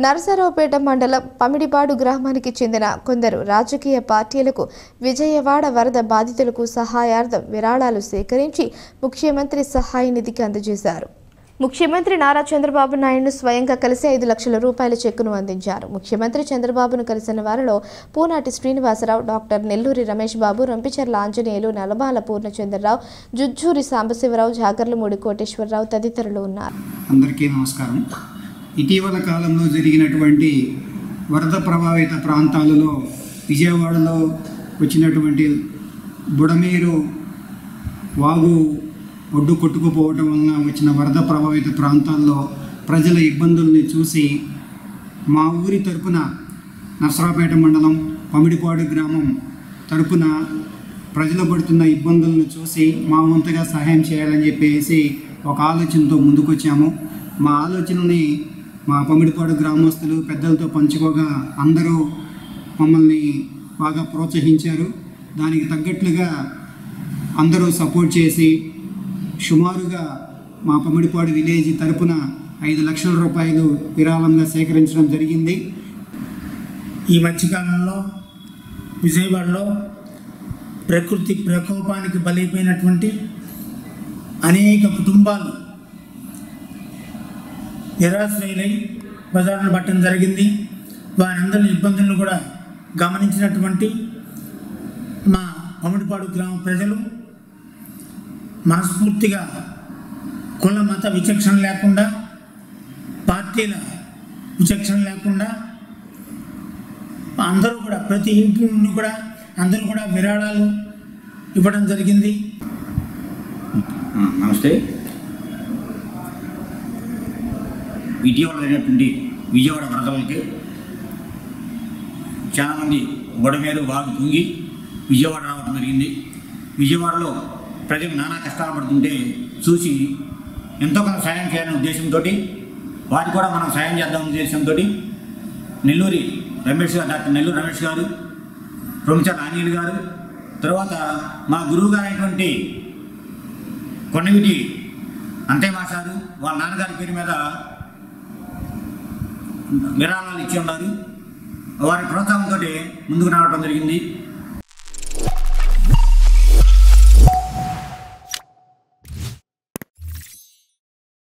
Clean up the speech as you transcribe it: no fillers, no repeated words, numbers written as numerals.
నరసరావుపేట మండలం పమిడిపాడు గ్రామానికి చెందిన కొందరు రాజకీయ పార్టీలకు విజయవాడ వరద బాధితులకు సహాయార్థం విరాళాలు సేకరించి ముఖ్యమంత్రి సహాయ నిధికి అందజేశారు. ముఖ్యమంత్రి నారా చంద్రబాబు నాయుడును స్వయంగా కలిసి 5 లక్షల రూపాయల చెక్కును అందించారు. ముఖ్యమంత్రి చంద్రబాబును కలిసిన వారిలో పూనాటి శ్రీనివాసరావు, డాక్టర్ నెల్లూరి రమేష్ బాబు, రంపిచర్ల ఆంజనేయులు, నలమాల పూర్ణచంద్రరావు, జుజ్జూరి సాంబశివరావు, జాగర్లమూడి కోటేశ్వరరావు తదితరులు ఉన్నారు. అందరికీ నమస్కారం. ఇటీవల కాలంలో జరిగినటువంటి వరద ప్రభావిత ప్రాంతాలలో విజయవాడలో వచ్చినటువంటి బుడమేరు వాగు ఒడ్డు కొట్టుకుపోవటం వలన వచ్చిన వరద ప్రభావిత ప్రాంతాల్లో ప్రజల ఇబ్బందుల్ని చూసి మా ఊరి తరపున నరసరావుపేట మండలం పమిడిపాడు గ్రామం తరపున ప్రజలు పడుతున్న ఇబ్బందులను చూసి మా వంతుగా సహాయం చేయాలని చెప్పేసి ఒక ఆలోచనతో ముందుకొచ్చాము. మా ఆలోచనని మా పమిడిపాడు గ్రామస్తులు పెద్దలతో పంచుకోగా అందరూ మమ్మల్ని బాగా ప్రోత్సహించారు. దానికి తగ్గట్లుగా అందరూ సపోర్ట్ చేసి సుమారుగా మా పమిడిపాడు విలేజ్ తరపున 5 లక్షల రూపాయలు విరాళంగా సేకరించడం జరిగింది. ఈ మధ్యకాలంలో విజయవాడలో ప్రకృతి ప్రకోపానికి బలైపోయినటువంటి అనేక కుటుంబాలు నిరాశ్రయులై బజారును పట్టడం జరిగింది. వారందరి ఇబ్బందులను కూడా గమనించినటువంటి మా పమిడిపాడు గ్రామ ప్రజలు మనస్ఫూర్తిగా కుల మత విచక్షణ లేకుండా, పార్టీల విచక్షణ లేకుండా అందరూ కూడా ప్రతి ఇంటి నుండి కూడా అందరూ కూడా విరాళాలు ఇవ్వడం జరిగింది. నమస్తే. ఇటీవల అయినటువంటి విజయవాడ వరదలకి చాలామంది బుడమేరు వాగు కుంగి విజయవాడ రావడం జరిగింది. విజయవాడలో ప్రజలు నానా కష్టాలు పడుతుంటే చూసి ఎంతో కొంత సాయం చేయాలనే ఉద్దేశంతో వారికి కూడా మనం సాయం చేద్దామనే ఉద్దేశంతో డాక్టర్ నెల్లూరి రమేష్ గారు, రొమిచర్ల ఆంజనేయులు గారు, తర్వాత మా గురువు గారు అయినటువంటి కొండవీటి అంతయ్య మాస్టారు వాళ్ళ నాన్నగారి పేరు మీద విరాళాలు ఇచ్చి ఉన్నారు. వారి ప్రోత్సాహంతో ముందుకు రావడం జరిగింది.